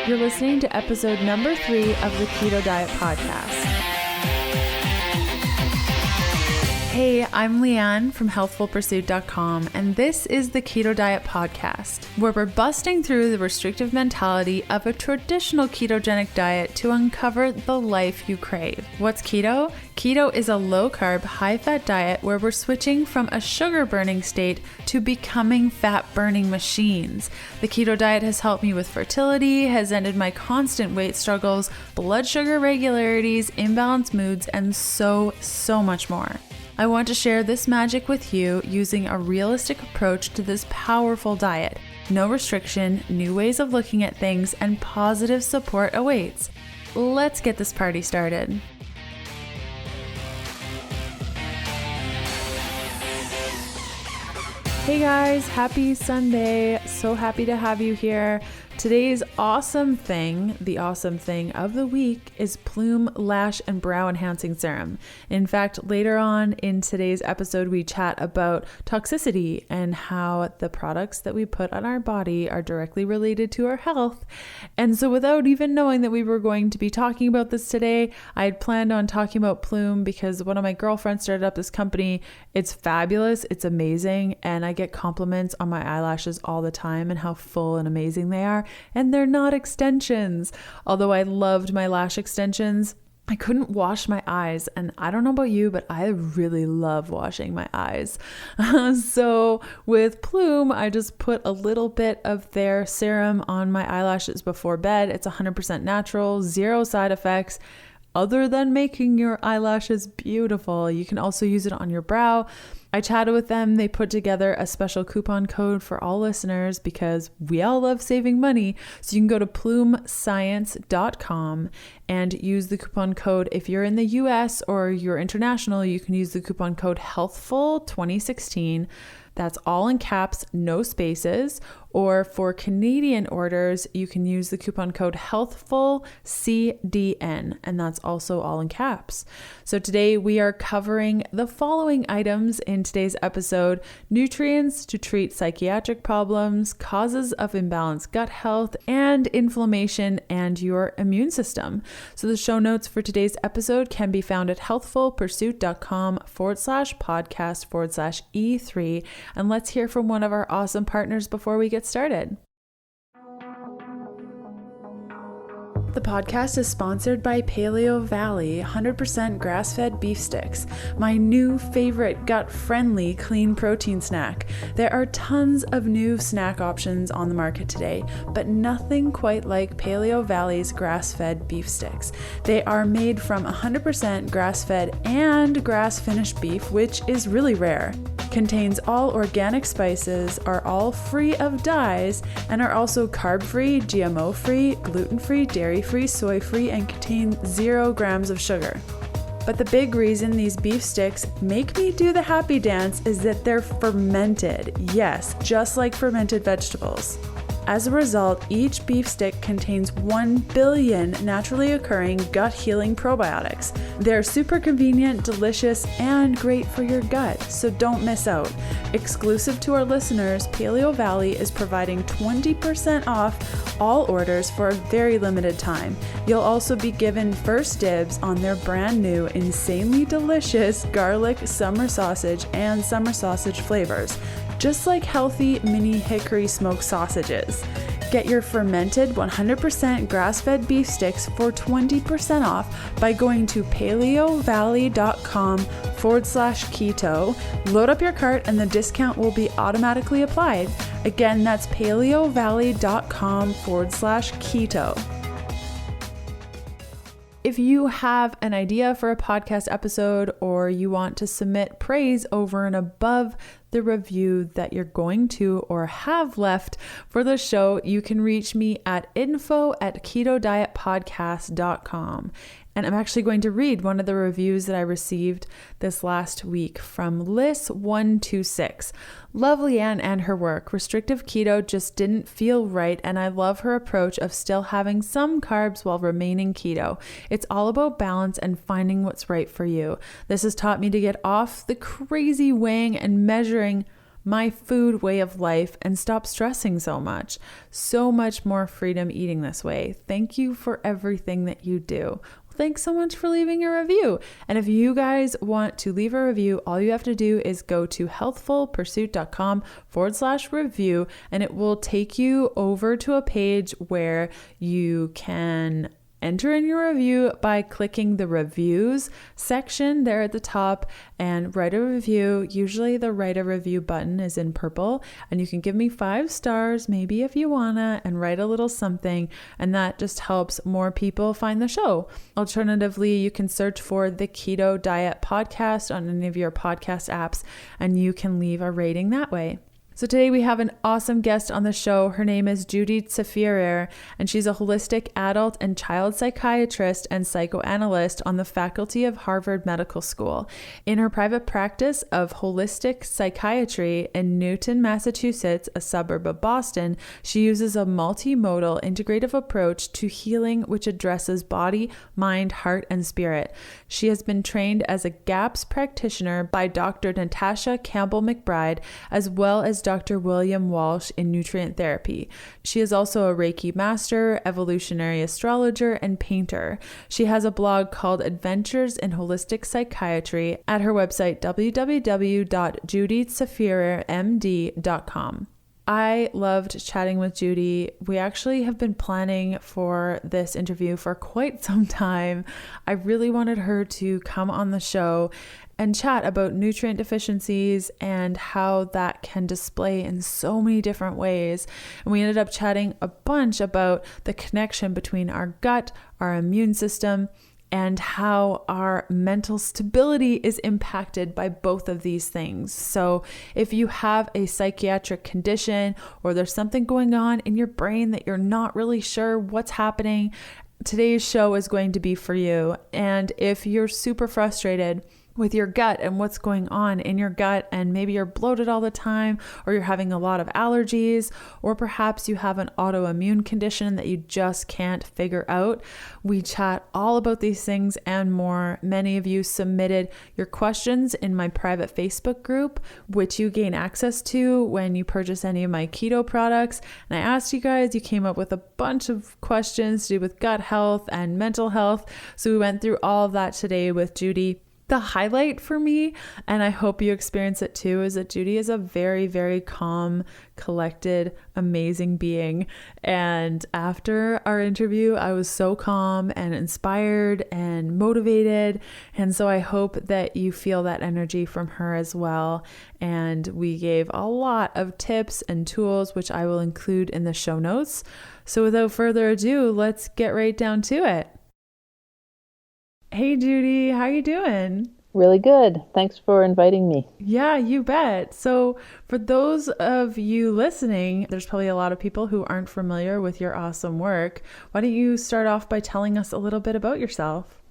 You're listening to episode number 3 of the Keto Diet Podcast. Hey, I'm Leanne from healthfulpursuit.com, and this is the Keto Diet Podcast, where we're busting through the restrictive mentality of a traditional ketogenic diet to uncover the life you crave. What's keto? Keto is a low-carb, high-fat diet where we're switching from a sugar-burning state to becoming fat-burning machines. The keto diet has helped me with fertility, has ended my constant weight struggles, blood sugar irregularities, imbalanced moods, and so much more. I want to share this magic with you using a realistic approach to this powerful diet. No restriction, new ways of looking at things, and positive support awaits. Let's get this party started. Hey guys, happy Sunday. So happy to have you here. Today's awesome thing, the awesome thing of the week, is Plume Lash and Brow Enhancing Serum. In fact, later on in today's episode, we chat about toxicity and how the products that we put on our body are directly related to our health. And so without even knowing that we were going to be talking about this today, I had planned on talking about Plume because one of my girlfriends started up this company. It's fabulous. It's amazing. And I get compliments on my eyelashes all the time and how full and amazing they are. And they're not extensions. Although I loved my lash extensions, I couldn't wash my eyes. And I don't know about you, but I really love washing my eyes. So with Plume, I just put a little bit of their serum on my eyelashes before bed. It's 100% natural, 0 side effects, other than making your eyelashes beautiful. You can also use it on your brow. I chatted with them. They put together a special coupon code for all listeners because we all love saving money. So you can go to plumescience.com and use the coupon code. If you're in the US or you're international, you can use the coupon code HEALTHFUL2016. That's all in caps, no spaces. Or for Canadian orders, you can use the coupon code HEALTHFULCDN, and that's also all in caps. So today we are covering the following items in today's episode: nutrients to treat psychiatric problems, causes of imbalanced gut health, and inflammation and your immune system. So the show notes for today's episode can be found at healthfulpursuit.com/podcast/E3. And let's hear from one of our awesome partners before we get started. The podcast is sponsored by Paleo Valley 100% grass-fed beef sticks, my new favorite gut-friendly clean protein snack. There are tons of new snack options on the market today, but nothing quite like Paleo Valley's grass-fed beef sticks. They are made from 100% grass-fed and grass-finished beef, which is really rare. Contains all organic spices, are all free of dyes, and are also carb-free, GMO-free, gluten-free, dairy-free, soy-free, and contain 0 grams of sugar. But the big reason these beef sticks make me do the happy dance is that they're fermented. Yes, just like fermented vegetables. As a result, each beef stick contains 1 billion naturally occurring gut-healing probiotics. They're super convenient, delicious, and great for your gut, so don't miss out. Exclusive to our listeners, Paleo Valley is providing 20% off all orders for a very limited time. You'll also be given first dibs on their brand new, insanely delicious garlic summer sausage and summer sausage flavors, just like healthy mini hickory smoked sausages. Get your fermented 100% grass-fed beef sticks for 20% off by going to paleovalley.com/keto. Load up your cart and the discount will be automatically applied. Again, that's paleovalley.com/keto. If you have an idea for a podcast episode or you want to submit praise over and above the review that you're going to or have left for the show, you can reach me at info@ketodietpodcast.com. And I'm actually going to read one of the reviews that I received this last week from Liz126. Love Leanne and her work. Restrictive keto just didn't feel right, and I love her approach of still having some carbs while remaining keto. It's all about balance and finding what's right for you. This has taught me to get off the crazy weighing and measuring my food way of life and stop stressing so much. So much more freedom eating this way. Thank you for everything that you do. Thanks so much for leaving a review. And if you guys want to leave a review, all you have to do is go to healthfulpursuit.com/review, and it will take you over to a page where you can enter in your review by clicking the reviews section there at the top and write a review. Usually the write a review button is in purple, and you can give me 5 stars, maybe if you wanna, and write a little something. And that just helps more people find the show. Alternatively, you can search for the Keto Diet Podcast on any of your podcast apps, and you can leave a rating that way. So today we have an awesome guest on the show. Her name is Judy Tsafrir, and she's a holistic adult and child psychiatrist and psychoanalyst on the faculty of Harvard Medical School. In her private practice of holistic psychiatry in Newton, Massachusetts, a suburb of Boston, she uses a multimodal integrative approach to healing which addresses body, mind, heart, and spirit. She has been trained as a GAPS practitioner by Dr. Natasha Campbell McBride, as well as Dr. William Walsh in nutrient therapy. She is also a Reiki master, evolutionary astrologer, and painter. She has a blog called Adventures in Holistic Psychiatry at her website www.judytsafrirmd.com. I loved chatting with Judy. We actually have been planning for this interview for quite some time. I really wanted her to come on the show and chat about nutrient deficiencies and how that can display in so many different ways. And we ended up chatting a bunch about the connection between our gut, our immune system, and how our mental stability is impacted by both of these things. So if you have a psychiatric condition or there's something going on in your brain that you're not really sure what's happening, today's show is going to be for you. And if you're super frustrated with your gut and what's going on in your gut, and maybe you're bloated all the time, or you're having a lot of allergies, or perhaps you have an autoimmune condition that you just can't figure out. We chat all about these things and more. Many of you submitted your questions in my private Facebook group, which you gain access to when you purchase any of my keto products. And I asked you guys, you came up with a bunch of questions to do with gut health and mental health. So we went through all of that today with Judy. The highlight for me, and I hope you experience it too, is that Judy is a very, very calm, collected, amazing being. And after our interview, I was so calm and inspired and motivated. And so I hope that you feel that energy from her as well. And we gave a lot of tips and tools, which I will include in the show notes. So without further ado, let's get right down to it. Hey Judy, how you doing? Really good. Thanks for inviting me. Yeah, you bet. So for those of you listening, there's probably a lot of people who aren't familiar with your awesome work. Why don't you start off by telling us a little bit about yourself?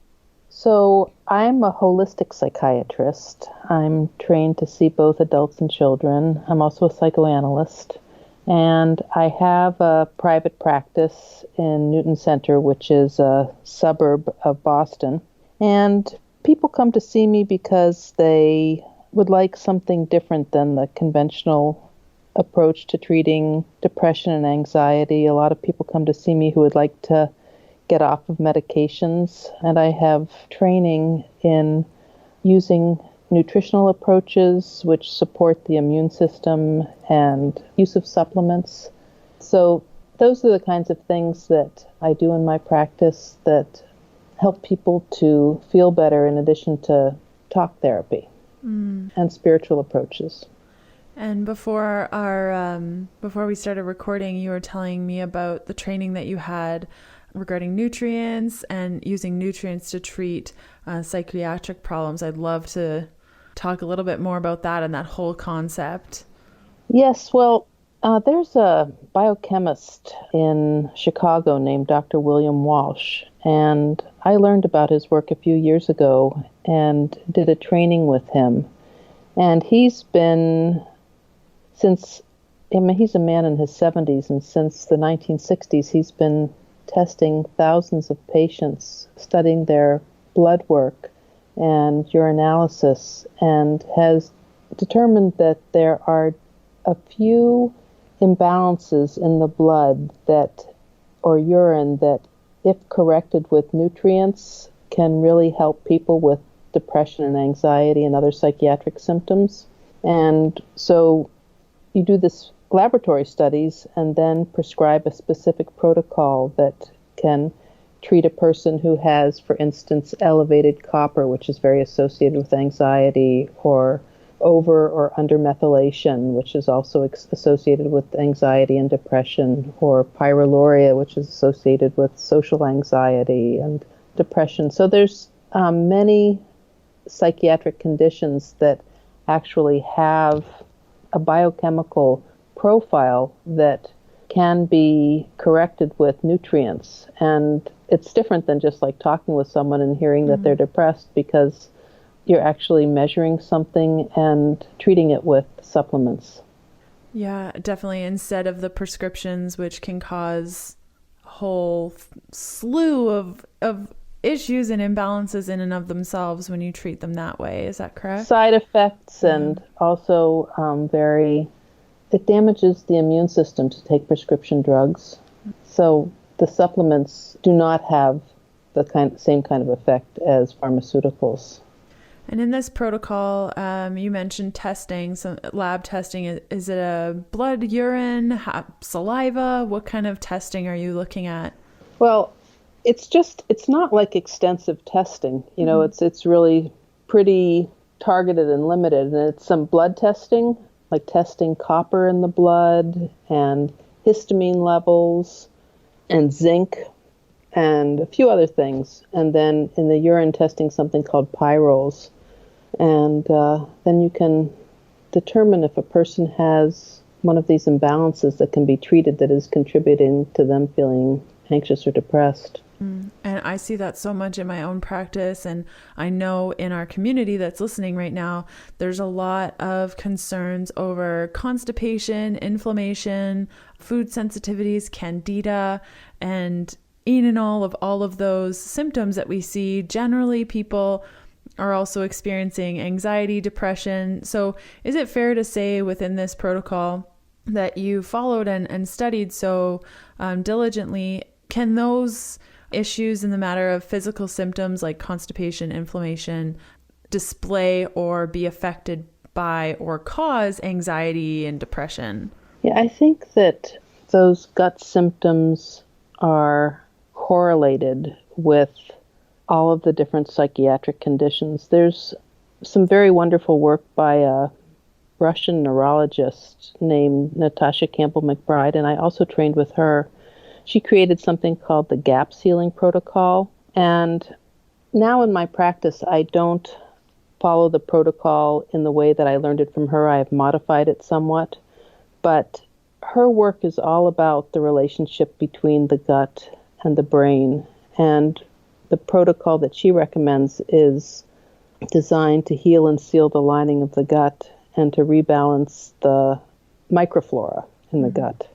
So I'm a holistic psychiatrist. I'm trained to see both adults and children. I'm also a psychoanalyst. And I have a private practice in Newton Center, which is a suburb of Boston. And people come to see me because they would like something different than the conventional approach to treating depression and anxiety. A lot of people come to see me who would like to get off of medications. And I have training in using nutritional approaches which support the immune system and use of supplements. So those are the kinds of things that I do in my practice that help people to feel better, in addition to talk therapy and spiritual approaches. And before we started recording, you were telling me about the training that you had regarding nutrients and using nutrients to treat psychiatric problems. I'd love to talk a little bit more about that and that whole concept. Yes, well, there's a biochemist in Chicago named Dr. William Walsh, and I learned about his work a few years ago and did a training with him. And he's been, he's a man in his 70s, and since the 1960s, he's been testing thousands of patients, studying their blood work and urinalysis, and has determined that there are a few imbalances in the blood or urine that, if corrected with nutrients, can really help people with depression and anxiety and other psychiatric symptoms. And so you do this laboratory studies and then prescribe a specific protocol that can treat a person who has, for instance, elevated copper, which is very associated with anxiety, or over or under methylation, which is also associated with anxiety and depression, or pyroluria, which is associated with social anxiety and depression. So there's many psychiatric conditions that actually have a biochemical profile that can be corrected with nutrients. And it's different than just like talking with someone and hearing that they're depressed, because you're actually measuring something and treating it with supplements. Yeah, definitely. Instead of the prescriptions, which can cause a whole slew of issues and imbalances in and of themselves when you treat them that way. Is that correct? Side effects, and also it damages the immune system to take prescription drugs. So the supplements do not have the same kind of effect as pharmaceuticals. And in this protocol, you mentioned testing, some lab testing. Is it a blood, urine, saliva? What kind of testing are you looking at? Well, it's not like extensive testing. You know, it's really pretty targeted and limited. And it's some blood testing, like testing copper in the blood and histamine levels and zinc and a few other things. And then in the urine, testing something called pyrols. And then you can determine if a person has one of these imbalances that can be treated that is contributing to them feeling anxious or depressed. And I see that so much in my own practice. And I know in our community that's listening right now, there's a lot of concerns over constipation, inflammation, food sensitivities, candida, and in and all of those symptoms that we see. Generally, people are also experiencing anxiety, depression. So is it fair to say within this protocol that you followed and studied so diligently, can those issues in the matter of physical symptoms like constipation, inflammation, display or be affected by or cause anxiety and depression? Yeah, I think that those gut symptoms are correlated with all of the different psychiatric conditions. There's some very wonderful work by a Russian neurologist named Natasha Campbell-McBride, and I also trained with her. She created something called the gap sealing protocol. And now in my practice, I don't follow the protocol in the way that I learned it from her. I have modified it somewhat. But her work is all about the relationship between the gut and the brain. And the protocol that she recommends is designed to heal and seal the lining of the gut and to rebalance the microflora in the gut.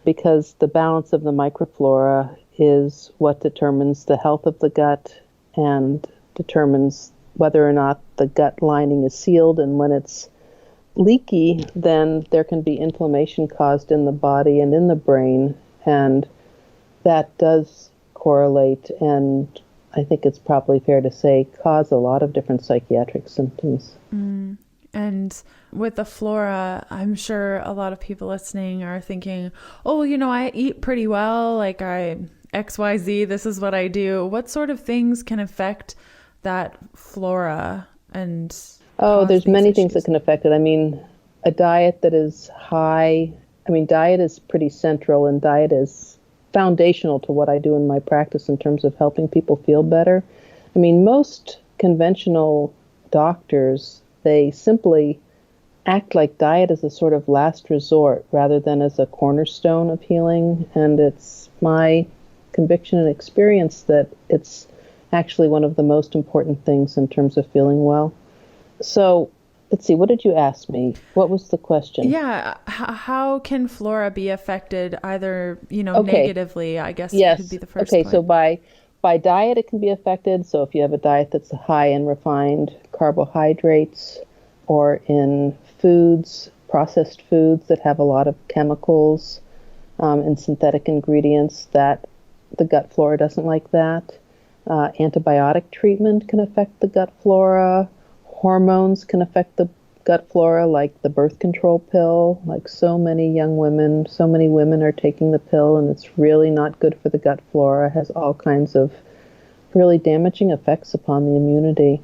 Because the balance of the microflora is what determines the health of the gut and determines whether or not the gut lining is sealed. And when it's leaky, then there can be inflammation caused in the body and in the brain. And that does correlate, and I think it's probably fair to say, cause a lot of different psychiatric symptoms. And with the flora, I'm sure a lot of people listening are thinking, oh, I eat pretty well, like I XYZ, this is what I do. What sort of things can affect that flora and there's many things that can affect it. I mean, a diet that is high, diet is pretty central, and diet is foundational to what I do in my practice in terms of helping people feel better. Most conventional doctors, they simply act like diet is a sort of last resort rather than as a cornerstone of healing. And it's my conviction and experience that it's actually one of the most important things in terms of feeling well. So let's see, what did you ask me? What was the question? Yeah. How can flora be affected either, negatively, I guess would be the first point. So by diet, it can be affected. So if you have a diet that's high in refined carbohydrates or in foods, processed foods that have a lot of chemicals and synthetic ingredients, that the gut flora doesn't like that. Antibiotic treatment can affect the gut flora. Hormones can affect the gut flora, like the birth control pill. Like so many women are taking the pill, and it's really not good for the gut flora. It has all kinds of really damaging effects upon the immunity.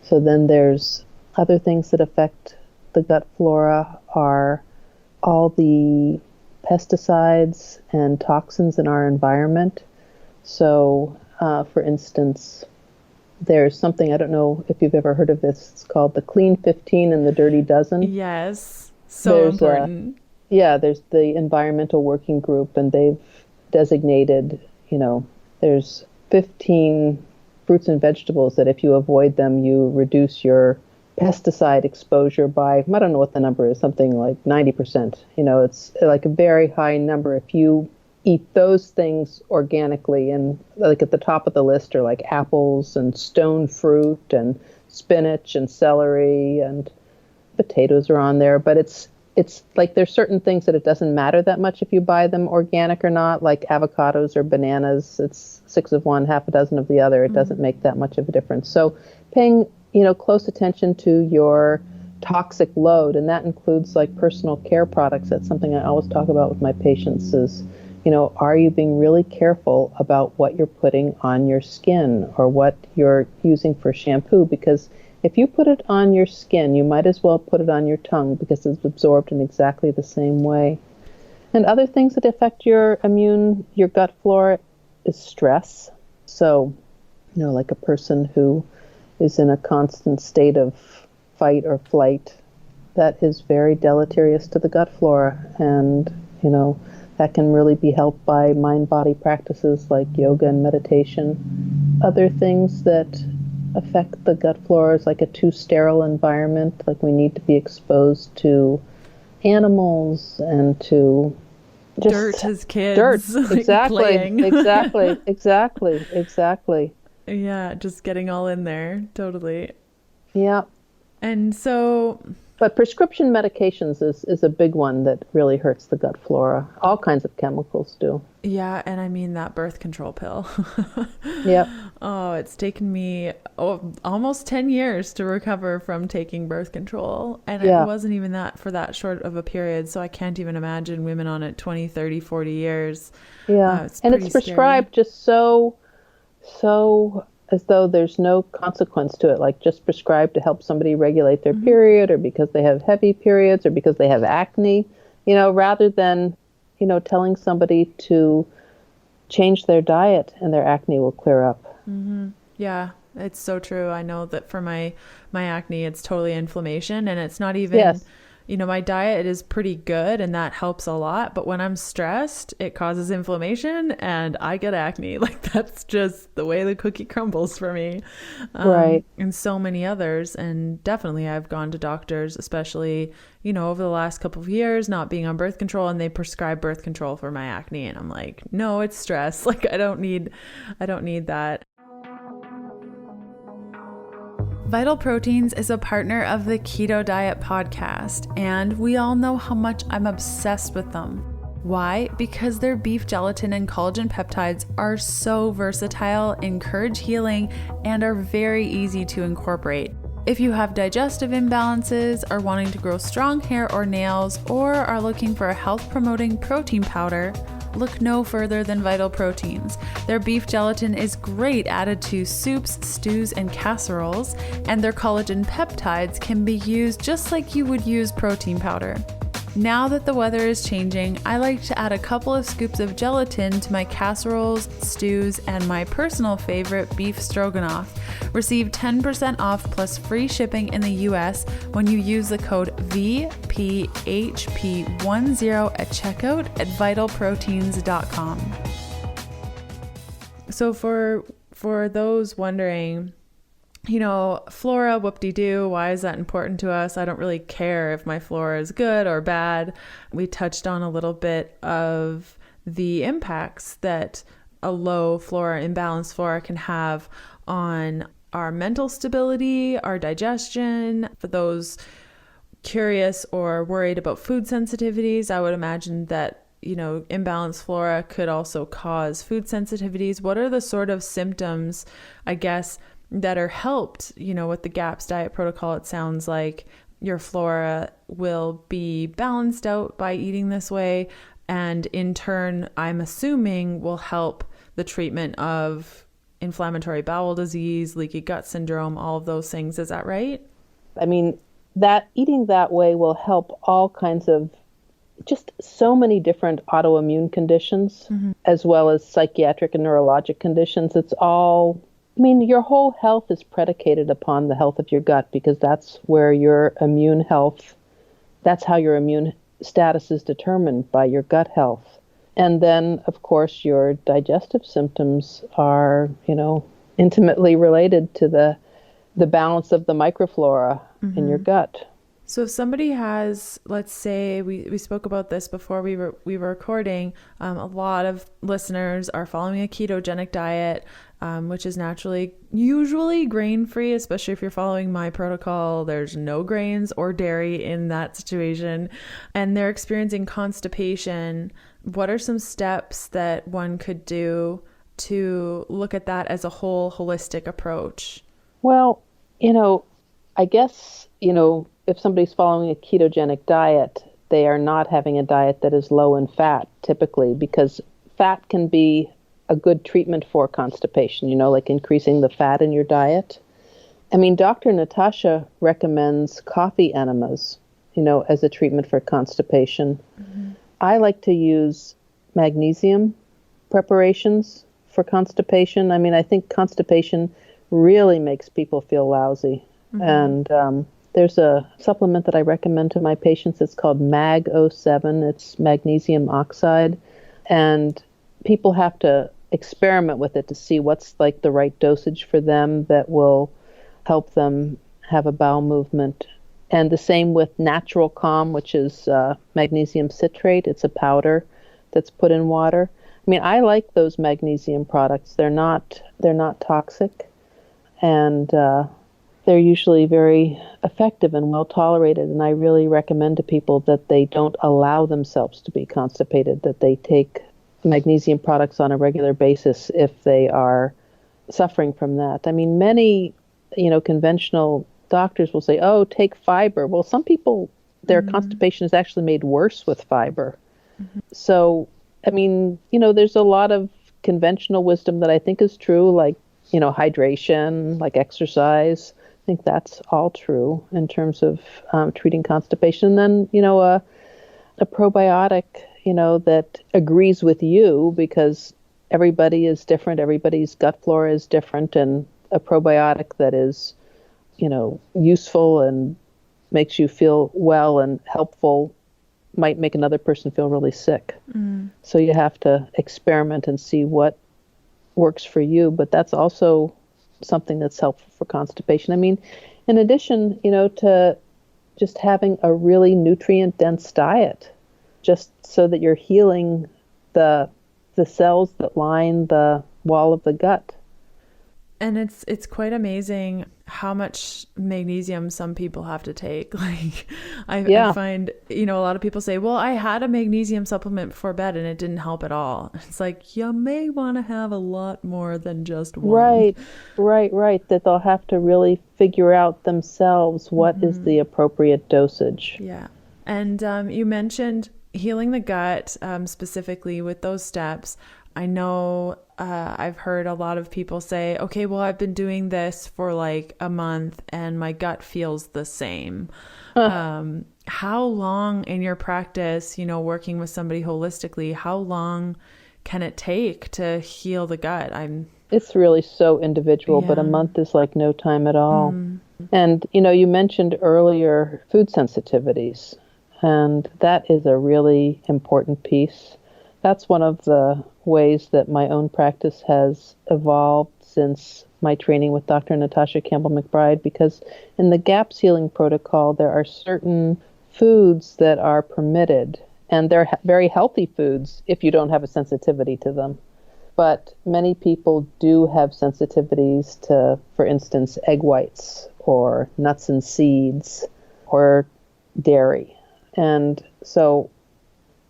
So then there's other things that affect the gut flora are all the pesticides and toxins in our environment. So, for instance, there's something, I don't know if you've ever heard of this, it's called the Clean 15 and the Dirty Dozen. Yes, so important. There's the Environmental Working Group, and they've designated, there's 15 fruits and vegetables that if you avoid them, you reduce your pesticide exposure by, I don't know what the number is, something like 90%. It's like a very high number. If you eat those things organically, and like at the top of the list are like apples and stone fruit and spinach and celery, and potatoes are on there, but it's like there's certain things that it doesn't matter that much if you buy them organic or not, like avocados or bananas. It's 6 of one, half a dozen of the other. It doesn't make that much of a difference. So paying close attention to your toxic load, and that includes like personal care products. That's something I always talk about with my patients is, are you being really careful about what you're putting on your skin or what you're using for shampoo? Because if you put it on your skin, you might as well put it on your tongue because it's absorbed in exactly the same way. And other things that affect your gut flora is stress. So, like a person who is in a constant state of fight or flight, that is very deleterious to the gut flora. And, that can really be helped by mind-body practices like yoga and meditation. Other things that affect the gut flora is like a too sterile environment. Like we need to be exposed to animals and to just dirt as kids. Dirt, like exactly. Yeah, just getting all in there, totally. Yeah. And so... But prescription medications is a big one that really hurts the gut flora. All kinds of chemicals do. Yeah, and I mean that birth control pill. Yep. Oh, it's taken me almost 10 years to recover from taking birth control. And it wasn't even that for that short of a period. So I can't even imagine women on it 20, 30, 40 years. Yeah. And it's prescribed just so as though there's no consequence to it, like just prescribed to help somebody regulate their period, or because they have heavy periods, or because they have acne, rather than, telling somebody to change their diet and their acne will clear up. Mm-hmm. Yeah, it's so true. I know that for my acne, it's totally inflammation, and it's not even... Yes. My diet is pretty good and that helps a lot. But when I'm stressed, it causes inflammation and I get acne. Like that's just the way the cookie crumbles for me. Right. And so many others. And definitely I've gone to doctors, especially, over the last couple of years, not being on birth control, and they prescribe birth control for my acne. And I'm like, no, it's stress. Like I don't need that. Vital Proteins is a partner of the Keto Diet Podcast, and we all know how much I'm obsessed with them. Why? Because their beef gelatin and collagen peptides are so versatile, encourage healing, and are very easy to incorporate. If you have digestive imbalances, are wanting to grow strong hair or nails, or are looking for a health-promoting protein powder, look no further than Vital Proteins. Their beef gelatin is great added to soups, stews, and casseroles, and their collagen peptides can be used just like you would use protein powder. Now that the weather is changing, I like to add a couple of scoops of gelatin to my casseroles, stews, and my personal favorite, beef stroganoff. Receive 10% off plus free shipping in the US when you use the code VPHP10 at checkout at vitalproteins.com. So for those wondering, flora, whoop-de-doo, why is that important to us? I don't really care if my flora is good or bad. We touched on a little bit of the impacts that a low flora, imbalanced flora can have on our mental stability, our digestion. For those curious or worried about food sensitivities. I would imagine that, imbalanced flora could also cause food sensitivities. What are the sort of symptoms, I guess, that are helped, with the GAPS diet protocol? It sounds like your flora will be balanced out by eating this way, and in turn, I'm assuming will help the treatment of inflammatory bowel disease, leaky gut syndrome, all of those things. Is that right? I mean, that eating that way will help all kinds of just so many different autoimmune conditions, as well as psychiatric and neurologic conditions. It's all, your whole health is predicated upon the health of your gut, because that's where your immune health, that's how your immune status is determined, by your gut health. And then, of course, your digestive symptoms are, intimately related to the balance of the microflora in your gut. So if somebody has, let's say, we spoke about this before we were recording, a lot of listeners are following a ketogenic diet, which is usually grain-free, especially if you're following my protocol. There's no grains or dairy in that situation, and they're experiencing constipation. What are some steps that one could do to look at that as a whole holistic approach? Well, I guess, if somebody's following a ketogenic diet, they are not having a diet that is low in fat, typically, because fat can be a good treatment for constipation, like increasing the fat in your diet. Dr. Natasha recommends coffee enemas, as a treatment for constipation. I like to use magnesium preparations for constipation. I think constipation really makes people feel lousy. And there's a supplement that I recommend to my patients. It's called Mag-07. It's magnesium oxide. And people have to experiment with it to see what's like the right dosage for them that will help them have a bowel movement. And the same with Natural Calm, which is magnesium citrate. It's a powder that's put in water. I like those magnesium products. They're not toxic, and they're usually very effective and well tolerated. And I really recommend to people that they don't allow themselves to be constipated, that they take magnesium products on a regular basis if they are suffering from that. Many, conventional doctors will say, oh, take fiber. Well, some people, their constipation is actually made worse with fiber. So, there's a lot of conventional wisdom that I think is true, like, hydration, like exercise. I think that's all true in terms of treating constipation. And then, a probiotic, that agrees with you, because everybody is different. Everybody's gut flora is different. And a probiotic that is, useful and makes you feel well and helpful might make another person feel really sick. So you have to experiment and see what works for you. But that's also something that's helpful for constipation. In addition, to just having a really nutrient-dense diet, just so that you're healing the cells that line the wall of the gut. And it's quite amazing how much magnesium some people have to take. Like I find, a lot of people say, well, I had a magnesium supplement before bed and it didn't help at all. It's like, you may want to have a lot more than just one. Right. That they'll have to really figure out themselves what is the appropriate dosage. Yeah. And you mentioned healing the gut, specifically with those steps. I know I've heard a lot of people say, okay, well, I've been doing this for like a month and my gut feels the same. How long in your practice, working with somebody holistically, how long can it take to heal the gut? It's really so individual, but a month is like no time at all. And, you mentioned earlier food sensitivities, and that is a really important piece. That's one of the ways that my own practice has evolved since my training with Dr. Natasha Campbell-McBride, because in the GAPS healing protocol, there are certain foods that are permitted, and they're very healthy foods if you don't have a sensitivity to them. But many people do have sensitivities to, for instance, egg whites or nuts and seeds or dairy. And so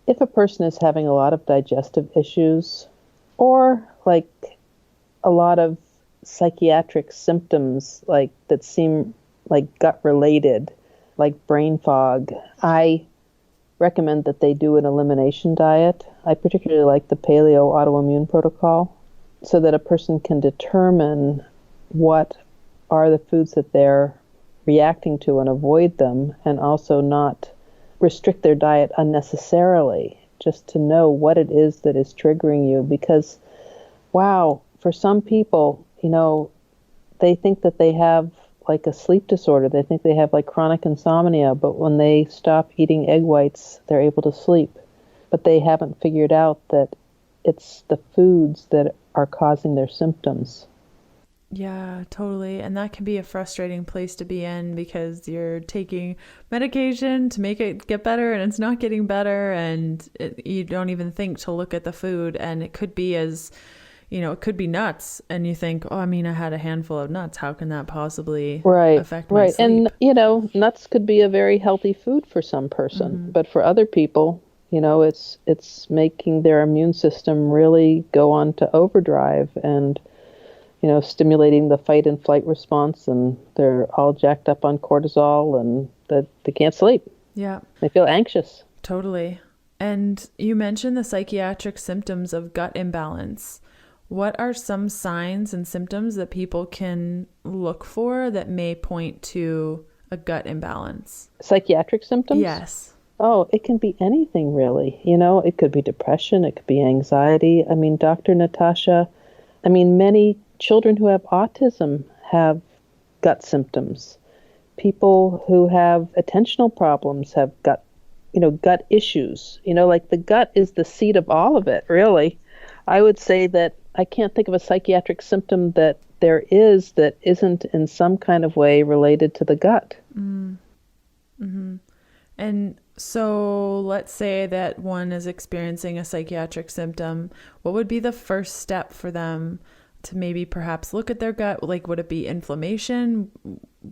if a person is having a lot of digestive issues or like a lot of psychiatric symptoms like that seem like gut related, like brain fog, I recommend that they do an elimination diet. I particularly like the paleo autoimmune protocol so that a person can determine what are the foods that they're reacting to and avoid them, and also not restrict their diet unnecessarily, just to know what it is that is triggering you. Because, wow, for some people, they think that they have like a sleep disorder. They think they have like chronic insomnia, but when they stop eating egg whites, they're able to sleep. But they haven't figured out that it's the foods that are causing their symptoms. Yeah, totally. And that can be a frustrating place to be in because you're taking medication to make it get better and it's not getting better, and you don't even think to look at the food, and it could be it could be nuts, and you think, oh, I had a handful of nuts. How can that possibly affect my sleep? And, nuts could be a very healthy food for some person, but for other people, it's making their immune system really go on to overdrive and stimulating the fight and flight response, and they're all jacked up on cortisol and that they can't sleep. Yeah. They feel anxious. Totally. And you mentioned the psychiatric symptoms of gut imbalance. What are some signs and symptoms that people can look for that may point to a gut imbalance? Psychiatric symptoms? Yes. Oh, it can be anything really. It could be depression. It could be anxiety. Dr. Natasha, many children who have autism have gut symptoms. People who have attentional problems have gut issues. Like the gut is the seat of all of it, really. I would say that I can't think of a psychiatric symptom that there is that isn't in some kind of way related to the gut. Mm-hmm. And so let's say that one is experiencing a psychiatric symptom. What would be the first step for them to maybe perhaps look at their gut? Like, would it be inflammation?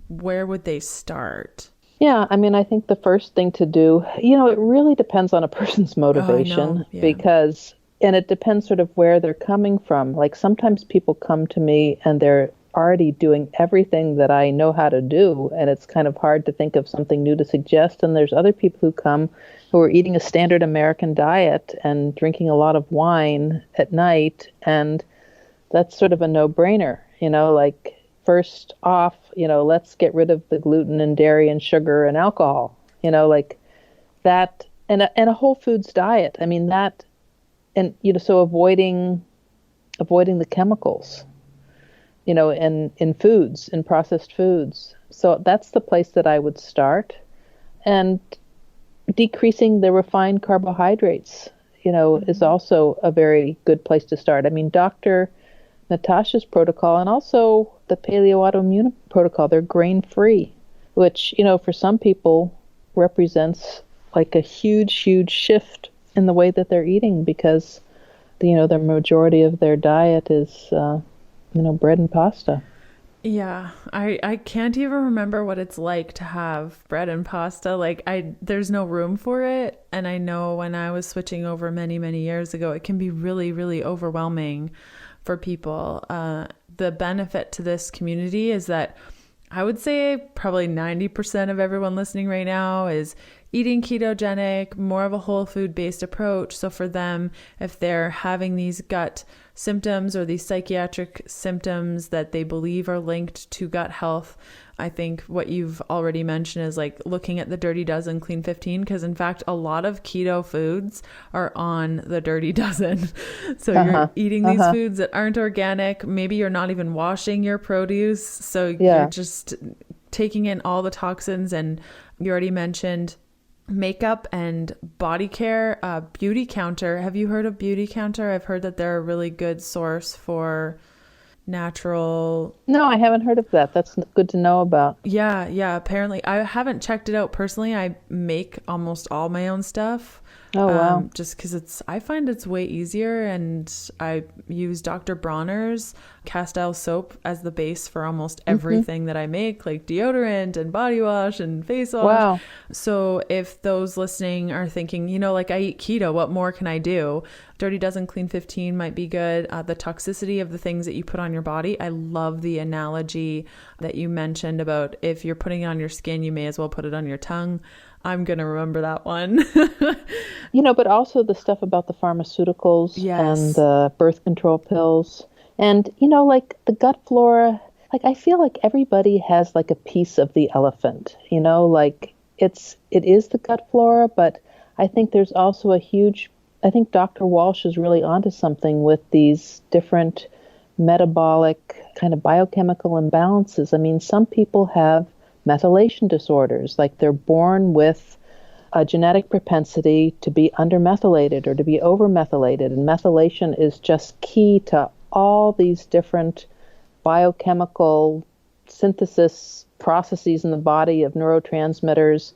Where would they start? Yeah, I think the first thing to do, it really depends on a person's motivation because, and it depends sort of where they're coming from. Like sometimes people come to me and they're already doing everything that I know how to do, and it's kind of hard to think of something new to suggest. And there's other people who come who are eating a standard American diet and drinking a lot of wine at night, and that's sort of a no-brainer, like first off, let's get rid of the gluten and dairy and sugar and alcohol, like that, and a whole foods diet. That, and, so avoiding the chemicals, in foods, in processed foods. So that's the place that I would start, and decreasing the refined carbohydrates, is also a very good place to start. Dr. Natasha's protocol and also the paleo autoimmune protocol, they're grain-free, which, for some people represents like a huge, huge shift in the way that they're eating because, the majority of their diet is, bread and pasta. Yeah, I can't even remember what it's like to have bread and pasta. Like there's no room for it. And I know when I was switching over many, many years ago, it can be really, really overwhelming for people. The benefit to this community is that I would say probably 90% of everyone listening right now is eating ketogenic, more of a whole food based approach. So for them, if they're having these gut symptoms or these psychiatric symptoms that they believe are linked to gut health, I think what you've already mentioned is like looking at the Dirty Dozen Clean 15, because in fact, a lot of keto foods are on the Dirty Dozen. So you're eating these foods that aren't organic. Maybe you're not even washing your produce. So you're just taking in all the toxins. And you already mentioned makeup and body care, Beauty Counter. Have you heard of Beauty Counter? I've heard that they're a really good source for natural. No, I haven't heard of that. That's good to know about. Yeah. Apparently, I haven't checked it out personally. I make almost all my own stuff. Oh, wow. Just because I find it's way easier, and I use Dr. Bronner's castile soap as the base for almost everything that I make, like deodorant and body wash and face wash. Wow. So if those listening are thinking, like I eat keto, what more can I do? Dirty Dozen Clean 15 might be good. The toxicity of the things that you put on your body. I love the analogy that you mentioned about if you're putting it on your skin, you may as well put it on your tongue. I'm going to remember that one. But also the stuff about the pharmaceuticals and the birth control pills. And, like the gut flora, like I feel like everybody has like a piece of the elephant, like it is the gut flora, but I think there's also I think Dr. Walsh is really onto something with these different metabolic kind of biochemical imbalances. I mean, some people have methylation disorders, like they're born with a genetic propensity to be undermethylated or to be overmethylated, and methylation is just key to all these different biochemical synthesis processes in the body of neurotransmitters.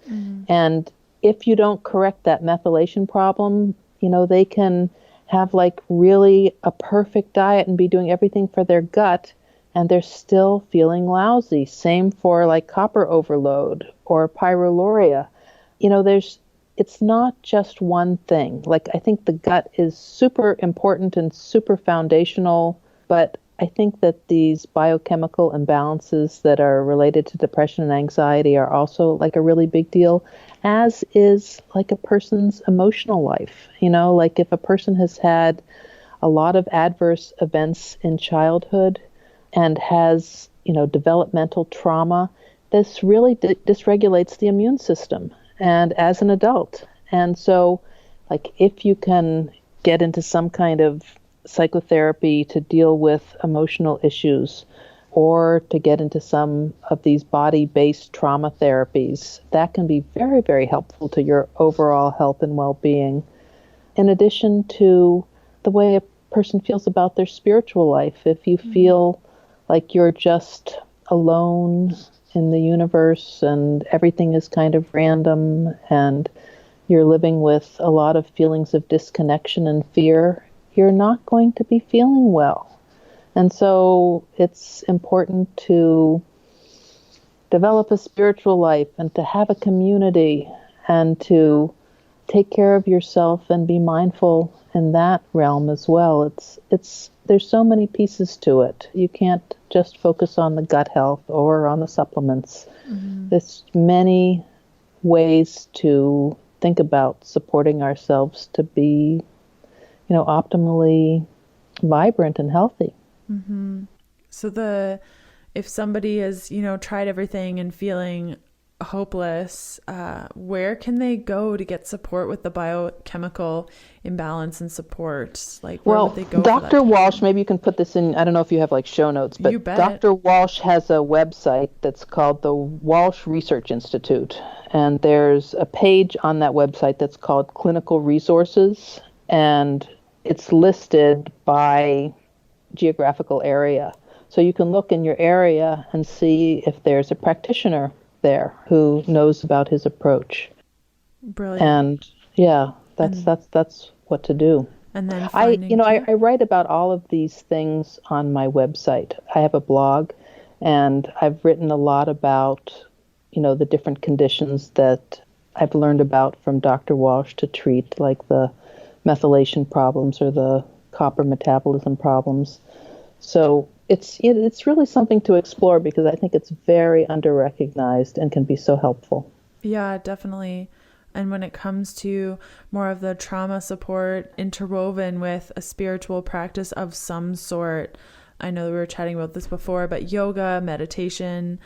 And if you don't correct that methylation problem, they can have like really a perfect diet and be doing everything for their gut, and they're still feeling lousy. Same for like copper overload or pyroluria. It's not just one thing. Like I think the gut is super important and super foundational, but I think that these biochemical imbalances that are related to depression and anxiety are also like a really big deal, as is like a person's emotional life. Like if a person has had a lot of adverse events in childhood and has, developmental trauma, this really dysregulates the immune system and as an adult. And so like if you can get into some kind of psychotherapy to deal with emotional issues, or to get into some of these body-based trauma therapies, that can be very, very helpful to your overall health and well-being. In addition to the way a person feels about their spiritual life, if you feel like you're just alone in the universe and everything is kind of random and you're living with a lot of feelings of disconnection and fear, you're not going to be feeling well. And so it's important to develop a spiritual life and to have a community and to take care of yourself and be mindful in that realm as well. There's so many pieces to it. You can't just focus on the gut health or on the supplements. There's many ways to think about supporting ourselves to be, optimally vibrant and healthy. So if somebody has, tried everything and feeling hopeless, where can they go to get support with the biochemical imbalance and support? Like, where would they go? Dr. Walsh, maybe you can put this in, I don't know if you have like show notes, but Dr. Walsh has a website that's called the Walsh Research Institute. And there's a page on that website that's called Clinical Resources, and it's listed by geographical area. So you can look in your area and see if there's a practitioner there who knows about his approach. Brilliant. And that's what to do. And then I write about all of these things on my website. I have a blog, and I've written a lot about, the different conditions that I've learned about from Dr. Walsh to treat, like the methylation problems or the copper metabolism problems. So it's really something to explore, because I think it's very under-recognized and can be so helpful. Yeah, definitely. And when it comes to more of the trauma support interwoven with a spiritual practice of some sort, I know we were chatting about this before, but yoga, meditation.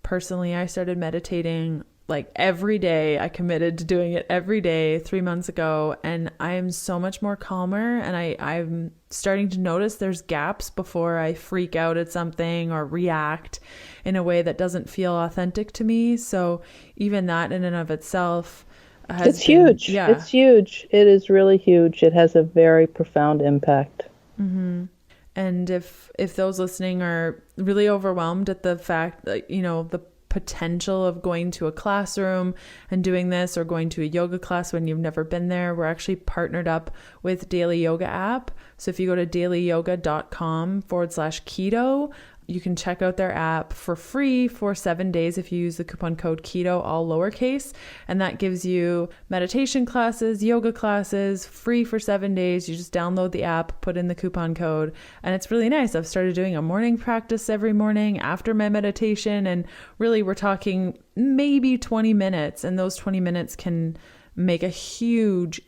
Personally, I started meditating like every day. I committed to doing it every day 3 months ago, and I am so much more calmer, and I'm starting to notice there's gaps before I freak out at something or react in a way that doesn't feel authentic to me. So even that in and of itself it's huge. Yeah. It's huge. It is really huge. It has a very profound impact. And if those listening are really overwhelmed at the fact that, the potential of going to a classroom and doing this, or going to a yoga class when you've never been there, we're actually partnered up with Daily Yoga app. So if you go to dailyyoga.com/keto, you can check out their app for free for 7 days if you use the coupon code KETO, all lowercase. And that gives you meditation classes, yoga classes, free for 7 days. You just download the app, put in the coupon code, and it's really nice. I've started doing a morning practice every morning after my meditation. And really, we're talking maybe 20 minutes. And those 20 minutes can make a huge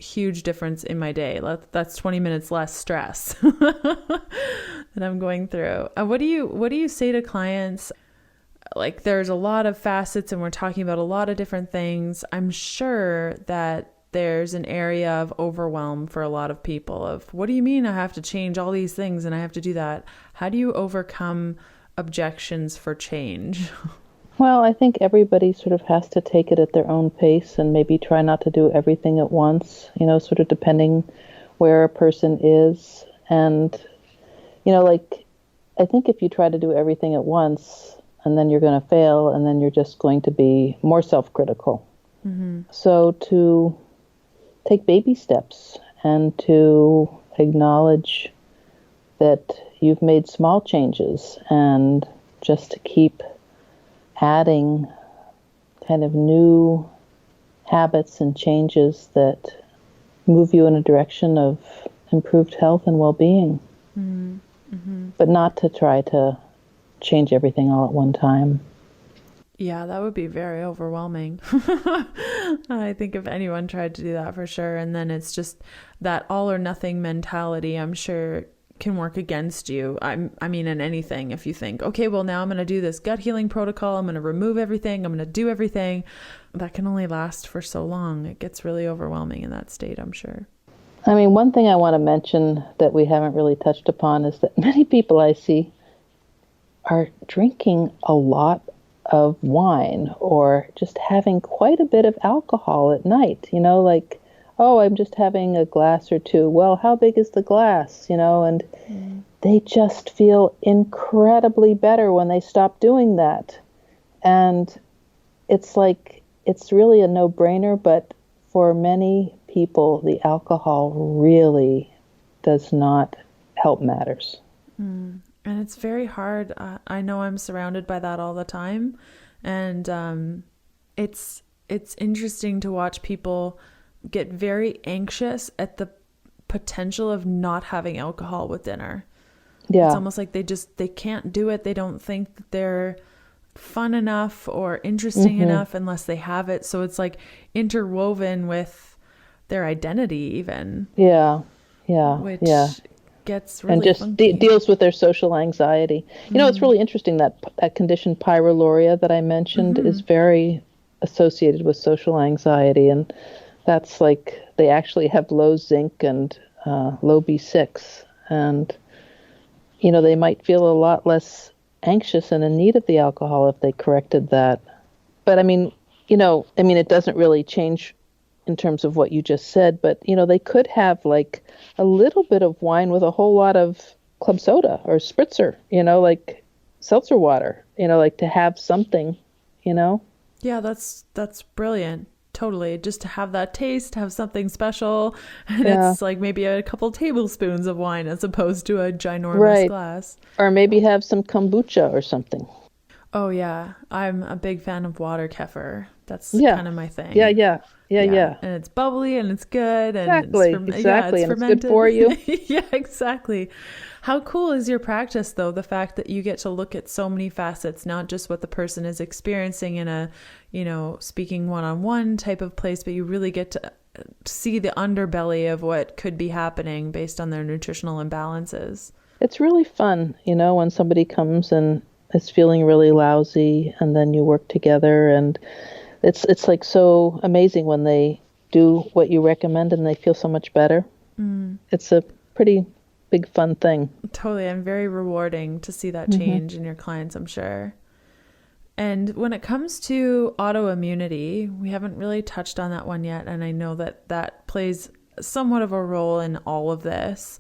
difference in my day. That's 20 minutes less stress that I'm going through. What do you say to clients? Like, there's a lot of facets and we're talking about a lot of different things. I'm sure that there's an area of overwhelm for a lot of people of, what do you mean I have to change all these things and I have to do that? How do you overcome objections for change? Well, I think everybody sort of has to take it at their own pace and maybe try not to do everything at once, sort of depending where a person is. And, like, I think if you try to do everything at once and then you're going to fail and then you're just going to be more self-critical. Mm-hmm. So to take baby steps and to acknowledge that you've made small changes and just to keep adding kind of new habits and changes that move you in a direction of improved health and well-being. Mm-hmm. Mm-hmm. But not to try to change everything all at one time. Yeah, that would be very overwhelming. I think if anyone tried to do that, for sure. And then it's just that all or nothing mentality, I'm sure, can work against you. I mean, in anything, if you think, okay, well, now I'm going to do this gut healing protocol, I'm going to remove everything, I'm going to do everything, that can only last for so long. It gets really overwhelming in that state, I'm sure. I mean, one thing I want to mention that we haven't really touched upon is that many people I see are drinking a lot of wine or just having quite a bit of alcohol at night, like, oh, I'm just having a glass or two. Well, how big is the glass, and they just feel incredibly better when they stop doing that. And it's like, it's really a no-brainer, but for many people, the alcohol really does not help matters. And it's very hard. I know I'm surrounded by that all the time. And it's interesting to watch people get very anxious at the potential of not having alcohol with dinner. Yeah. It's almost like they can't do it. They don't think that they're fun enough or interesting enough unless they have it. So it's like interwoven with their identity even. Yeah. Which gets really and just deals with their social anxiety. It's really interesting that condition pyroluria that I mentioned is very associated with social anxiety, and that's like they actually have low zinc and low B6, and they might feel a lot less anxious and in need of the alcohol if they corrected that. But I mean it doesn't really change in terms of what you just said, but they could have like a little bit of wine with a whole lot of club soda or spritzer, like seltzer water, like to have something, Yeah, that's brilliant. Totally. Just to have that taste, have something special. And it's like maybe a couple tablespoons of wine as opposed to a ginormous glass. Or maybe have some kombucha or something. Oh, yeah. I'm a big fan of water kefir. That's kind of my thing. Yeah. And it's bubbly and it's good. And exactly. And it's good for you. Yeah, exactly. How cool is your practice, though? The fact that you get to look at so many facets, not just what the person is experiencing in a, speaking one-on-one type of place, but you really get to see the underbelly of what could be happening based on their nutritional imbalances. It's really fun, when somebody comes and is feeling really lousy and then you work together, and it's like so amazing when they do what you recommend and they feel so much better. It's a pretty big fun thing. Totally. And very rewarding to see that change in your clients, I'm sure. And when it comes to autoimmunity, we haven't really touched on that one yet. And I know that plays somewhat of a role in all of this.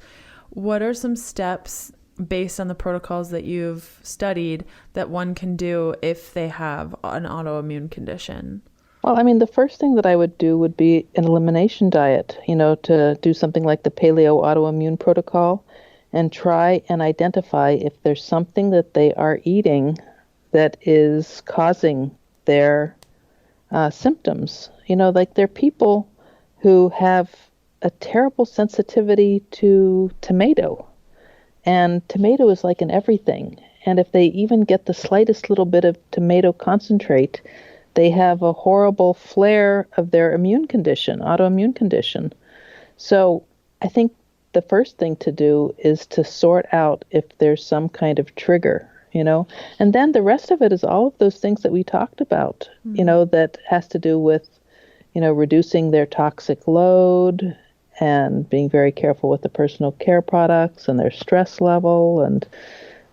What are some steps based on the protocols that you've studied that one can do if they have an autoimmune condition? Well, I mean, the first thing that I would do would be an elimination diet, to do something like the paleo autoimmune protocol and try and identify if there's something that they are eating that is causing their symptoms. Like there are people who have a terrible sensitivity to tomato, and tomato is like in everything. And if they even get the slightest little bit of tomato concentrate, they have a horrible flare of their autoimmune condition. So I think the first thing to do is to sort out if there's some kind of trigger, and then the rest of it is all of those things that we talked about, that has to do with, reducing their toxic load and being very careful with the personal care products and their stress level and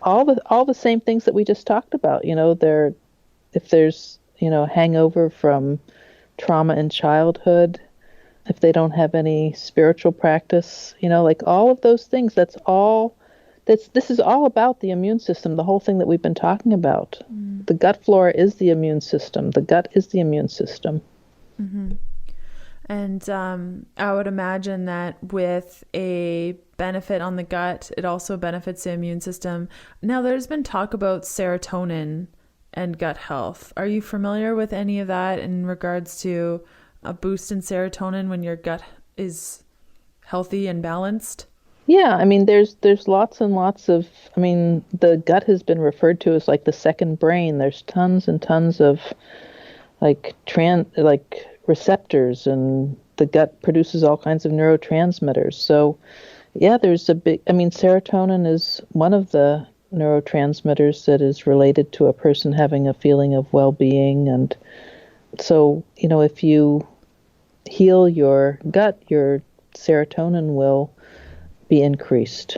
all the same things that we just talked about. If there's hangover from trauma in childhood, if they don't have any spiritual practice, like all of those things, this is all about the immune system, the whole thing that we've been talking about. The gut flora is the immune system. The gut is the immune system. Mm-hmm. And I would imagine that with a benefit on the gut, it also benefits the immune system. Now, there's been talk about serotonin and gut health. Are you familiar with any of that in regards to a boost in serotonin when your gut is healthy and balanced? Yeah, I mean, there's lots and lots of, the gut has been referred to as like the second brain. There's tons and tons of like receptors, and the gut produces all kinds of neurotransmitters. So yeah, serotonin is one of the neurotransmitters that is related to a person having a feeling of well-being. And so, if you heal your gut, your serotonin will be increased.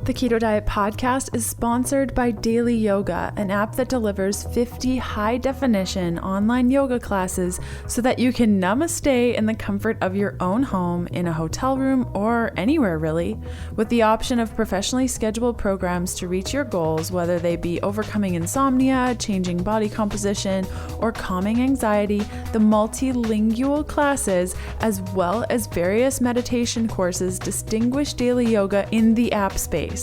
The Keto Diet Podcast is sponsored by Daily Yoga, an app that delivers 50 high-definition online yoga classes so that you can namaste in the comfort of your own home, in a hotel room, or anywhere really, with the option of professionally scheduled programs to reach your goals, whether they be overcoming insomnia, changing body composition, or calming anxiety. The multilingual classes, as well as various meditation courses, distinguish daily yoga in the app space.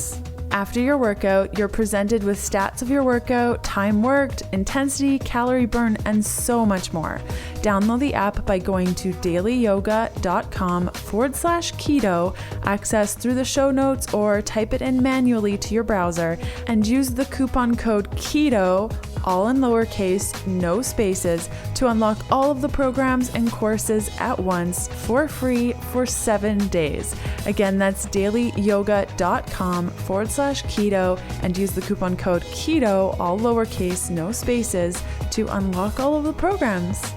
After your workout, you're presented with stats of your workout, time worked, intensity, calorie burn, and so much more. Download the app by going to dailyyoga.com/keto, access through the show notes, or type it in manually to your browser, and use the coupon code KETO, all in lowercase, no spaces, to unlock all of the programs and courses at once for free for 7 days. Again, that's dailyyoga.com/keto, and use the coupon code KETO, all lowercase, no spaces, to unlock all of the programs.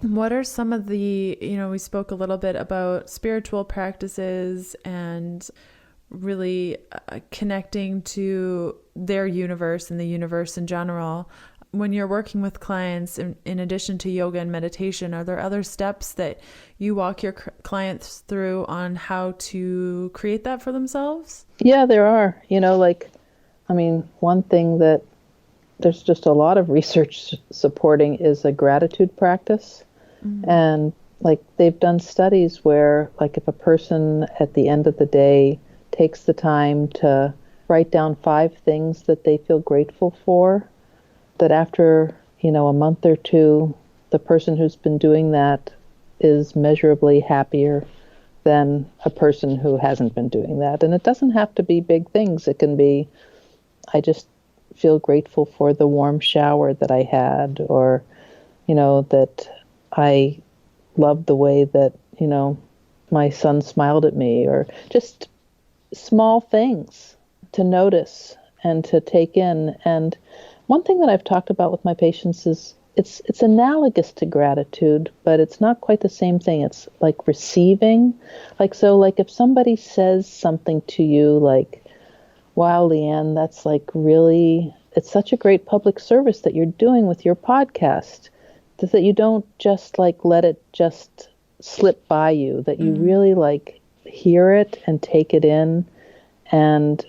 What are some of the, we spoke a little bit about spiritual practices and really connecting to their universe and the universe in general. When you're working with clients, in addition to yoga and meditation, are there other steps that you walk your clients through on how to create that for themselves? Yeah, there are. One thing that there's just a lot of research supporting is a gratitude practice. Mm-hmm. And they've done studies where if a person at the end of the day takes the time to write down 5 things that they feel grateful for, that after, a month or two, the person who's been doing that is measurably happier than a person who hasn't been doing that. And it doesn't have to be big things. It can be, I just feel grateful for the warm shower that I had, or, that I love the way that, my son smiled at me, or just small things to notice and to take in. And one thing that I've talked about with my patients is it's analogous to gratitude, but it's not quite the same thing. It's like receiving. If somebody says something to you wow, Leanne, that's really, it's such a great public service that you're doing with your podcast, that you don't just let it just slip by you, that you really like hear it and take it in and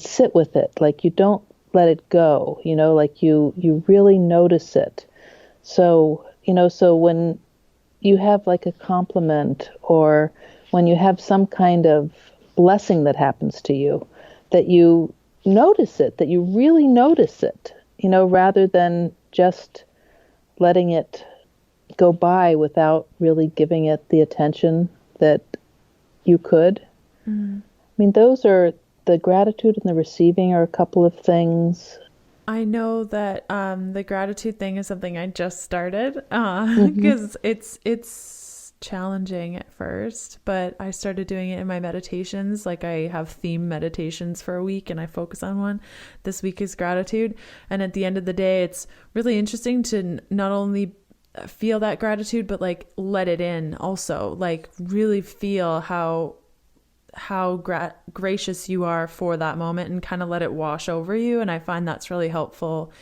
sit with it. Like you don't let it go, like you really notice it. So, so when you have like a compliment or when you have some kind of blessing that happens to you, that you notice it, that you really notice it, rather than just letting it go by without really giving it the attention that you could. I mean, those are the gratitude and the receiving are a couple of things. I know that the gratitude thing is something I just started because it's challenging at first, but I started doing it in my meditations. Like I have theme meditations for a week and I focus on one. This week is gratitude. And at the end of the day, it's really interesting to not only feel that gratitude, but like let it in also, like really feel how gracious you are for that moment and kind of let it wash over you. And I find that's really helpful.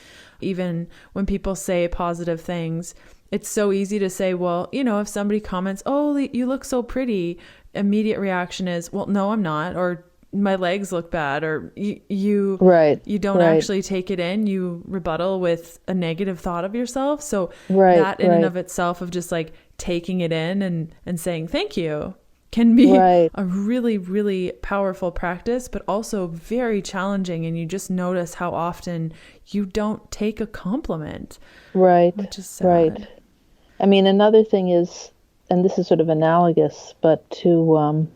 Even when people say positive things, it's so easy to say, well, if somebody comments, oh, you look so pretty, immediate reaction is, well, no, I'm not, or my legs look bad, or you don't actually take it in, you rebuttal with a negative thought of yourself. So that in and of itself of just like taking it in and saying thank you can be a really, really powerful practice, but also very challenging. And you just notice how often you don't take a compliment. Right. Which is sad. Right. I mean, another thing is, and this is sort of analogous, but to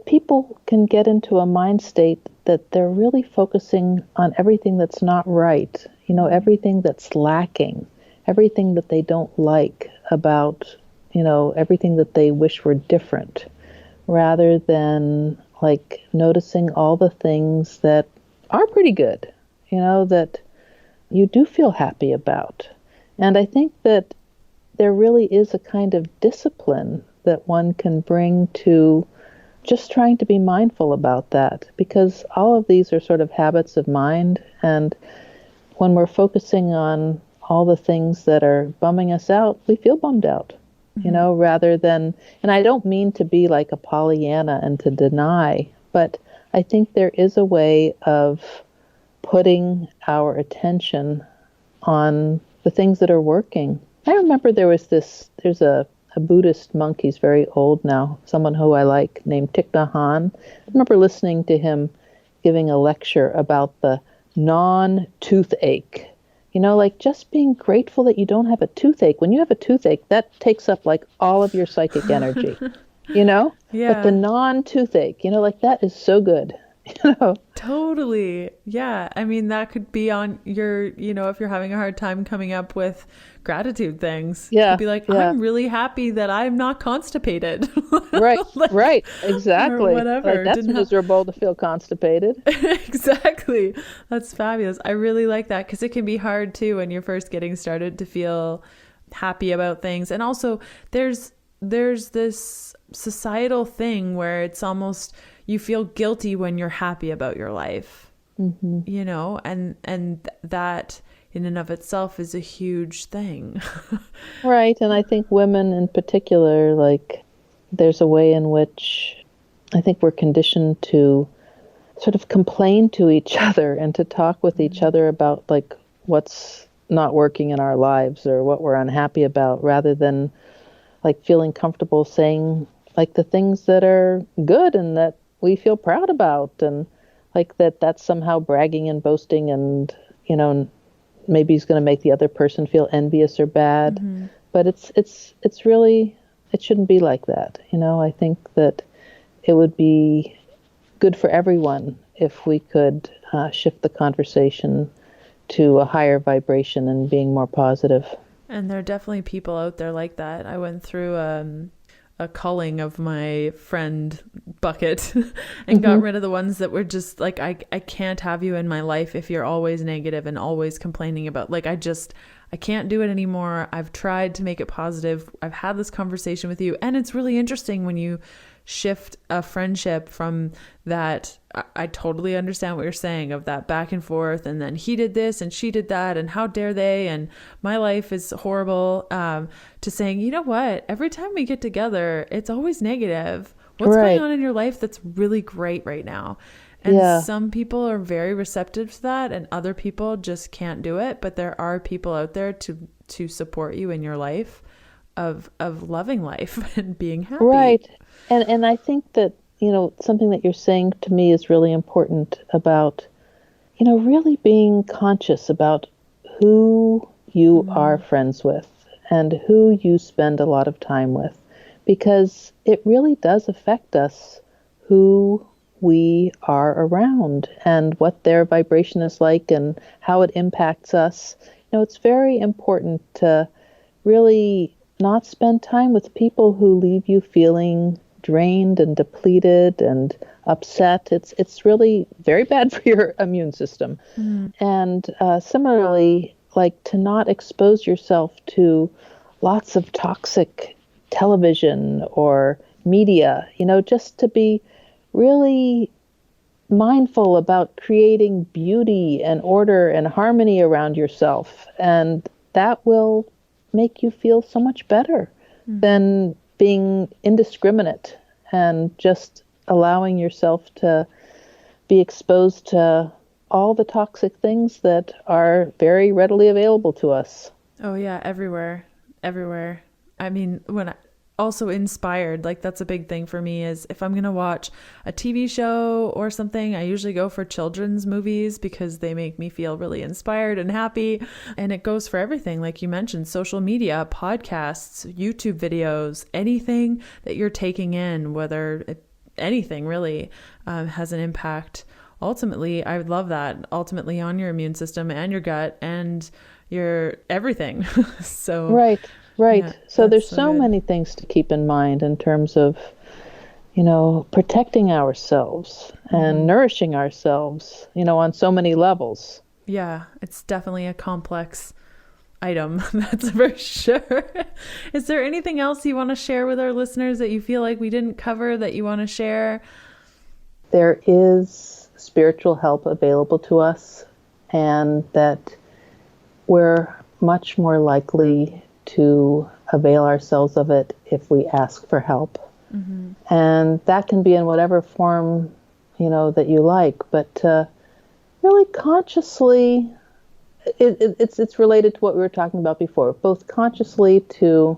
people can get into a mind state that they're really focusing on everything that's not right, everything that's lacking, everything that they don't like about everything that they wish were different, rather than like noticing all the things that are pretty good, that you do feel happy about. And I think that there really is a kind of discipline that one can bring to just trying to be mindful about that, because all of these are sort of habits of mind. And when we're focusing on all the things that are bumming us out, we feel bummed out. Rather than, and I don't mean to be like a Pollyanna and to deny, but I think there is a way of putting our attention on the things that are working. I remember there's a Buddhist monk, he's very old now, someone who I like, named Thich Nhat Hanh. I remember listening to him giving a lecture about the non-toothache. Like just being grateful that you don't have a toothache. When you have a toothache, that takes up like all of your psychic energy, Yeah. But the non-toothache, like that is so good, Totally. Yeah. I mean, that could be on your, if you're having a hard time coming up with gratitude things. Yeah. Be like, I'm really happy that I'm not constipated. Right. Right. Exactly. Or whatever. Like, that's miserable to feel constipated. Exactly. That's fabulous. I really like that because it can be hard too when you're first getting started to feel happy about things. And also there's this societal thing where it's almost, you feel guilty when you're happy about your life, and that in and of itself is a huge thing. Right. And I think women in particular, like there's a way in which I think we're conditioned to sort of complain to each other and to talk with each other about like what's not working in our lives or what we're unhappy about, rather than like feeling comfortable saying like the things that are good and that we feel proud about, and like that's somehow bragging and boasting, and maybe he's going to make the other person feel envious or bad. Mm-hmm. But it's really, it shouldn't be like that. I think that it would be good for everyone if we could shift the conversation to a higher vibration and being more positive. And there are definitely people out there like that. I went through a culling of my friend bucket and got rid of the ones that were just like, I can't have you in my life if you're always negative and always complaining about, like, I I can't do it anymore. I've tried to make it positive. I've had this conversation with you. And it's really interesting when you shift a friendship from that. I totally understand what you're saying, of that back and forth. And then he did this and she did that. And how dare they? And my life is horrible. To saying, you know what? Every time we get together, it's always negative. What's going on in your life that's really great right now? And some people are very receptive to that, and other people just can't do it. But there are people out there to support you in your life of loving life and being happy. Right. And I think that, something that you're saying to me is really important about, really being conscious about who you are friends with and who you spend a lot of time with, because it really does affect us who we are around and what their vibration is like and how it impacts us. It's very important to really not spend time with people who leave you feeling drained and depleted and upset. It's really very bad for your immune system. And similarly, like to not expose yourself to lots of toxic television or media, just to be really mindful about creating beauty and order and harmony around yourself. And that will make you feel so much better than being indiscriminate and just allowing yourself to be exposed to all the toxic things that are very readily available to us. Oh yeah, everywhere. I mean, also inspired, like that's a big thing for me, is if I'm going to watch a TV show or something, I usually go for children's movies because they make me feel really inspired and happy. And it goes for everything. Like you mentioned, social media, podcasts, YouTube videos, anything that you're taking in, anything really has an impact. Ultimately, I would love that, ultimately on your immune system and your gut and your everything. So Right. Yeah, so there's so many things to keep in mind in terms of, protecting ourselves and nourishing ourselves, on so many levels. Yeah, it's definitely a complex item. That's for sure. Is there anything else you want to share with our listeners that you feel like we didn't cover that you want to share? There is spiritual help available to us, and that we're much more likely to avail ourselves of it if we ask for help. And that can be in whatever form, that you like, but really consciously, it's related to what we were talking about before, both consciously to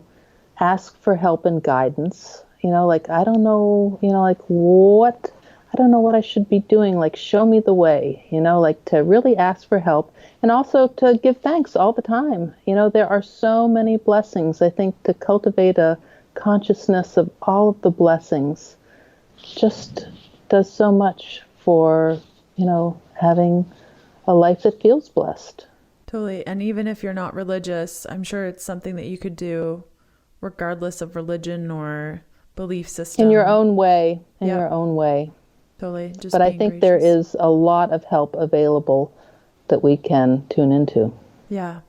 ask for help and guidance, like, I don't know, I don't know what I should be doing, like, show me the way, like to really ask for help. And also to give thanks all the time. There are so many blessings. I think to cultivate a consciousness of all of the blessings just does so much for, having a life that feels blessed. Totally. And even if you're not religious, I'm sure it's something that you could do regardless of religion or belief system. In your own way. Your own way. Totally. But I think there is a lot of help available that we can tune into. Yeah.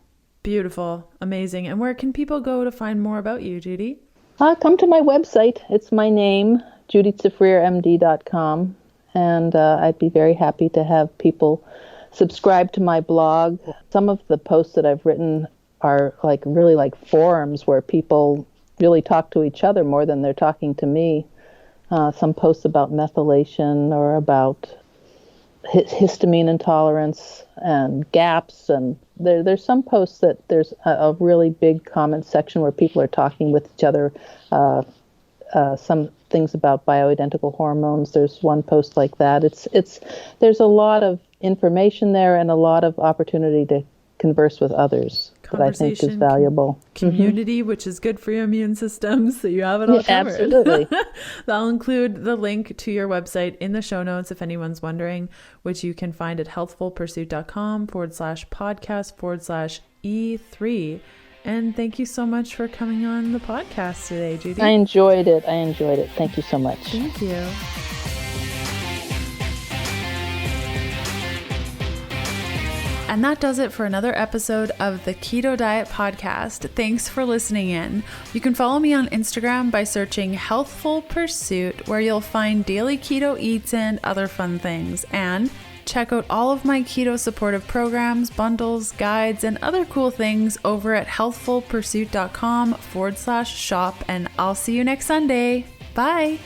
Beautiful. Amazing. And where can people go to find more about you, Judy? Come to my website. It's my name, judytsafrirmd.com. And I'd be very happy to have people subscribe to my blog. Some of the posts that I've written are really like forums where people really talk to each other more than they're talking to me. Some posts about methylation or about histamine intolerance and gaps, and there's some posts that there's a really big comment section where people are talking with each other. Some things about bioidentical hormones. There's one post like that. There's a lot of information there and a lot of opportunity to converse with others that I think is valuable. Community, which is good for your immune system, so you have it all covered. Absolutely. I'll include the link to your website in the show notes if anyone's wondering, which you can find at healthfulpursuit.com/podcast/E3. And thank you so much for coming on the podcast today, Judy. I enjoyed it. Thank you so much. Thank you. And that does it for another episode of the Keto Diet Podcast. Thanks for listening in. You can follow me on Instagram by searching Healthful Pursuit, where you'll find daily keto eats and other fun things. And check out all of my keto supportive programs, bundles, guides, and other cool things over at healthfulpursuit.com/shop. And I'll see you next Sunday. Bye.